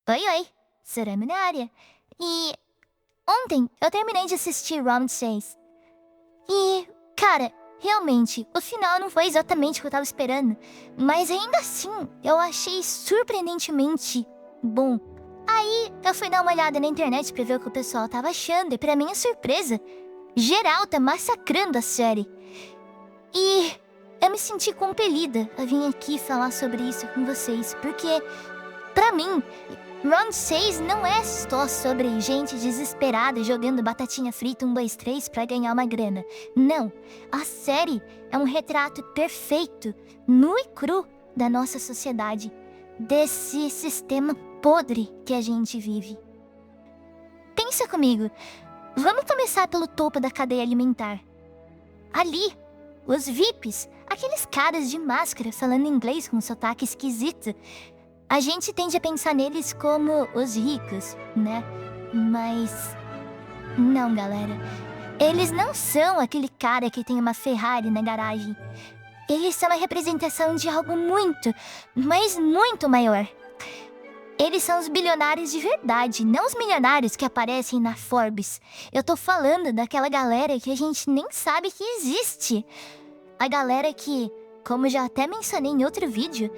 Oi, oi, Surama na área. E ontem eu terminei de assistir Round 6. E, cara, realmente, o final não foi exatamente o que eu tava esperando. Mas ainda assim, eu achei surpreendentemente bom. Aí eu fui dar uma olhada na internet pra ver o que o pessoal tava achando. E pra minha surpresa, geral tá massacrando a série. E eu me senti compelida a vir aqui falar sobre isso com vocês. Porque, pra mim, Round 6 não é só sobre gente desesperada jogando batatinha frita 1, 2, 3 pra ganhar uma grana. Não, a série é um retrato perfeito, nu e cru, da nossa sociedade. Desse sistema podre que a gente vive. Pensa comigo, vamos começar pelo topo da cadeia alimentar. Ali, os VIPs, aqueles caras de máscara falando inglês com um sotaque esquisito. A gente tende a pensar neles como os ricos, né? Mas não, galera. Eles não são aquele cara que tem uma Ferrari na garagem. Eles são a representação de algo muito, mas muito maior. Eles são os bilionários de verdade, não os milionários que aparecem na Forbes. Eu tô falando daquela galera que a gente nem sabe que existe. A galera que, como já até mencionei em outro vídeo,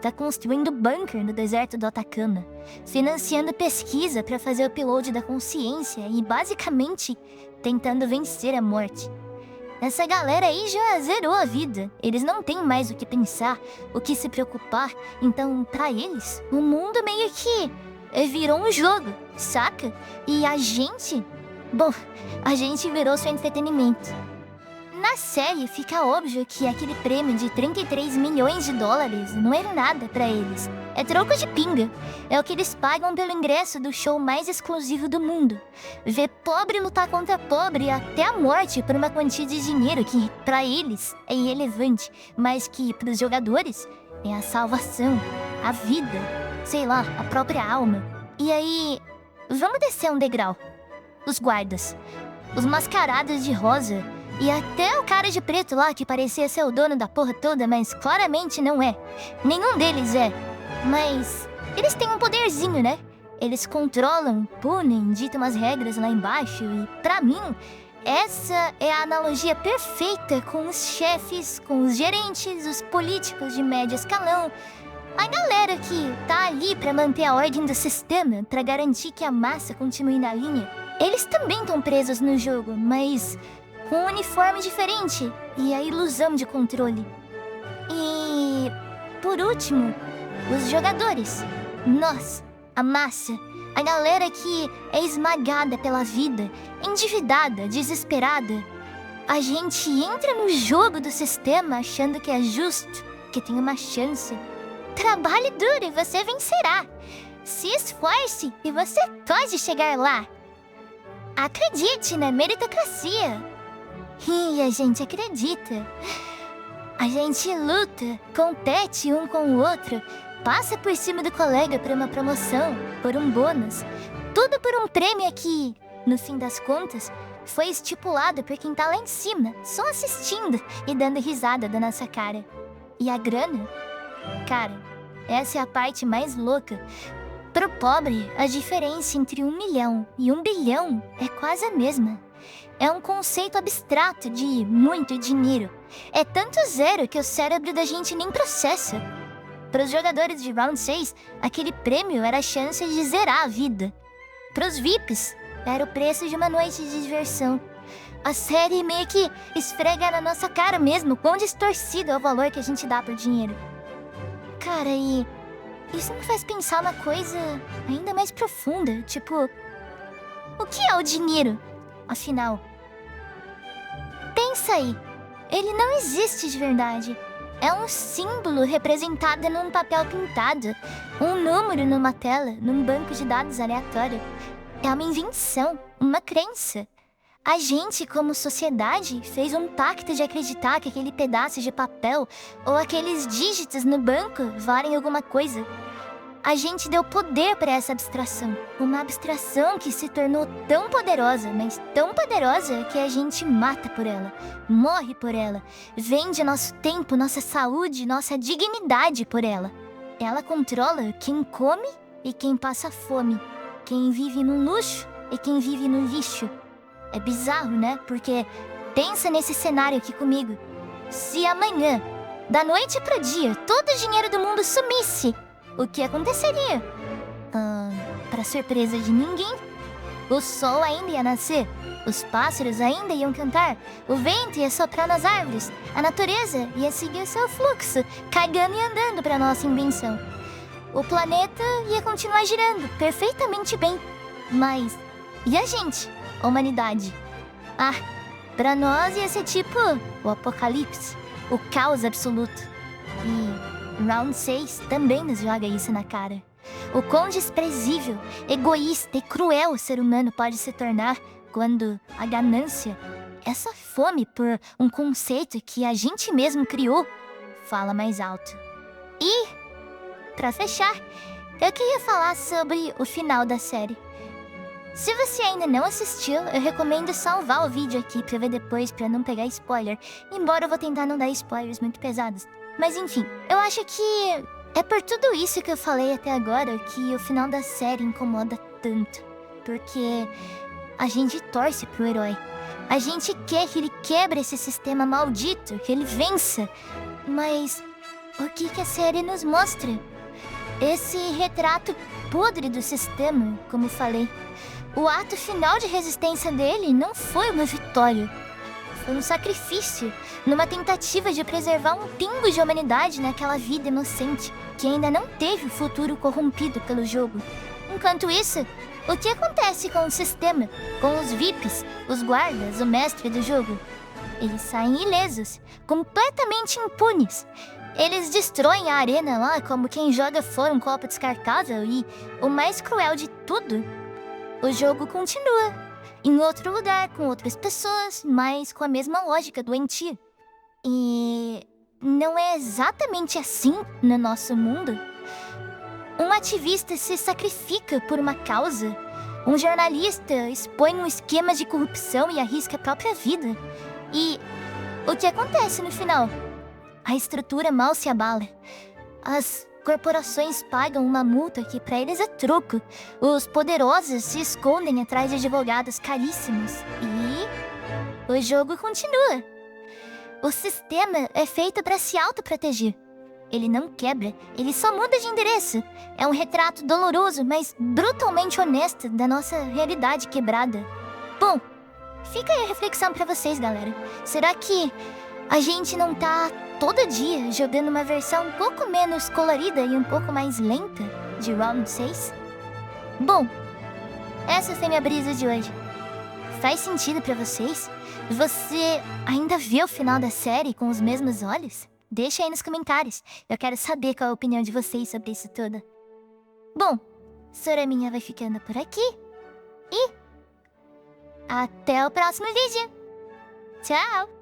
tá construindo bunker no deserto do Atacama, financiando pesquisa para fazer o upload da consciência e basicamente tentando vencer a morte. Essa galera aí já zerou a vida, eles não têm mais o que pensar, o que se preocupar, então pra eles, o mundo meio que virou um jogo, saca? E a gente, bom, a gente virou seu entretenimento. Na série, fica óbvio que aquele prêmio de 33 milhões de dólares não é nada pra eles. É troco de pinga. É o que eles pagam pelo ingresso do show mais exclusivo do mundo. Ver pobre lutar contra pobre até a morte por uma quantia de dinheiro que, pra eles, é irrelevante, mas que, pros jogadores, é a salvação, a vida, sei lá, a própria alma. E aí, vamos descer um degrau. Os guardas. Os mascarados de rosa. E até o cara de preto lá que parecia ser o dono da porra toda, mas claramente não é. Nenhum deles é. Mas eles têm um poderzinho, né? Eles controlam, punem, ditam as regras lá embaixo. E pra mim, essa é a analogia perfeita com os chefes, com os gerentes, os políticos de médio escalão. A galera que tá ali pra manter a ordem do sistema, pra garantir que a massa continue na linha. Eles também estão presos no jogo, mas com um uniforme diferente e a ilusão de controle. E, por último, os jogadores. Nós, a massa, a galera que é esmagada pela vida, endividada, desesperada. A gente entra no jogo do sistema achando que é justo, que tem uma chance. Trabalhe duro e você vencerá. Se esforce e você pode chegar lá. Acredite na meritocracia. E a gente acredita. A gente luta, compete um com o outro, passa por cima do colega por uma promoção, por um bônus. Tudo por um prêmio que, no fim das contas, foi estipulado por quem tá lá em cima, só assistindo e dando risada da nossa cara. E a grana? Cara, essa é a parte mais louca. Pro pobre, a diferença entre 1 milhão e 1 bilhão é quase a mesma. É um conceito abstrato de muito dinheiro. É tanto zero que o cérebro da gente nem processa. Para os jogadores de Round 6, aquele prêmio era a chance de zerar a vida. Para os VIPs, era o preço de uma noite de diversão. A série meio que esfrega na nossa cara mesmo quão distorcido é o valor que a gente dá por dinheiro. Cara, e isso me faz pensar uma coisa ainda mais profunda, tipo, o que é o dinheiro, afinal? Pensa aí, ele não existe de verdade. É um símbolo representado num papel pintado, um número numa tela, num banco de dados aleatório. É uma invenção, uma crença. A gente, como sociedade, fez um pacto de acreditar que aquele pedaço de papel ou aqueles dígitos no banco valem alguma coisa. A gente deu poder para essa abstração. Uma abstração que se tornou tão poderosa, mas tão poderosa que a gente mata por ela, morre por ela, vende nosso tempo, nossa saúde, nossa dignidade por ela. Ela controla quem come e quem passa fome, quem vive no luxo e quem vive no lixo. É bizarro, né? Porque pensa nesse cenário aqui comigo. Se amanhã, da noite pro dia, todo o dinheiro do mundo sumisse, o que aconteceria? Para surpresa de ninguém, o sol ainda ia nascer, os pássaros ainda iam cantar, o vento ia soprar nas árvores, a natureza ia seguir o seu fluxo, cagando e andando para nossa invenção. O planeta ia continuar girando perfeitamente bem. Mas e a gente, a humanidade? Para nós ia ser tipo o apocalipse, o caos absoluto. E Round 6 também nos joga isso na cara. O quão desprezível, egoísta e cruel o ser humano pode se tornar quando a ganância, essa fome por um conceito que a gente mesmo criou, fala mais alto. E, pra fechar, eu queria falar sobre o final da série. Se você ainda não assistiu, eu recomendo salvar o vídeo aqui pra ver depois, pra não pegar spoiler. Embora eu vou tentar não dar spoilers muito pesados. Mas enfim, eu acho que é por tudo isso que eu falei até agora que o final da série incomoda tanto. Porque a gente torce pro herói. A gente quer que ele quebre esse sistema maldito, que ele vença. Mas o que a série nos mostra? Esse retrato podre do sistema, como falei. O ato final de resistência dele não foi uma vitória. Foi um sacrifício, numa tentativa de preservar um pingo de humanidade naquela vida inocente que ainda não teve o futuro corrompido pelo jogo. Enquanto isso, o que acontece com o sistema, com os VIPs, os guardas, o mestre do jogo? Eles saem ilesos, completamente impunes. Eles destroem a arena lá como quem joga fora um copo descartável e, o mais cruel de tudo, o jogo continua, em outro lugar, com outras pessoas, mas com a mesma lógica doentia. E não é exatamente assim no nosso mundo? Um ativista se sacrifica por uma causa. Um jornalista expõe um esquema de corrupção e arrisca a própria vida. E o que acontece no final? A estrutura mal se abala. As corporações pagam uma multa que pra eles é troco. Os poderosos se escondem atrás de advogados caríssimos. E o jogo continua. O sistema é feito para se autoproteger. Ele não quebra, ele só muda de endereço. É um retrato doloroso, mas brutalmente honesto da nossa realidade quebrada. Bom, fica aí a reflexão pra vocês, galera. Será que a gente não tá todo dia jogando uma versão um pouco menos colorida e um pouco mais lenta de Round 6? Bom, essa foi minha brisa de hoje. Faz sentido pra vocês? Você ainda vê o final da série com os mesmos olhos? Deixa aí nos comentários. Eu quero saber qual é a opinião de vocês sobre isso tudo. Bom, Soraminha vai ficando por aqui. E até o próximo vídeo. Tchau!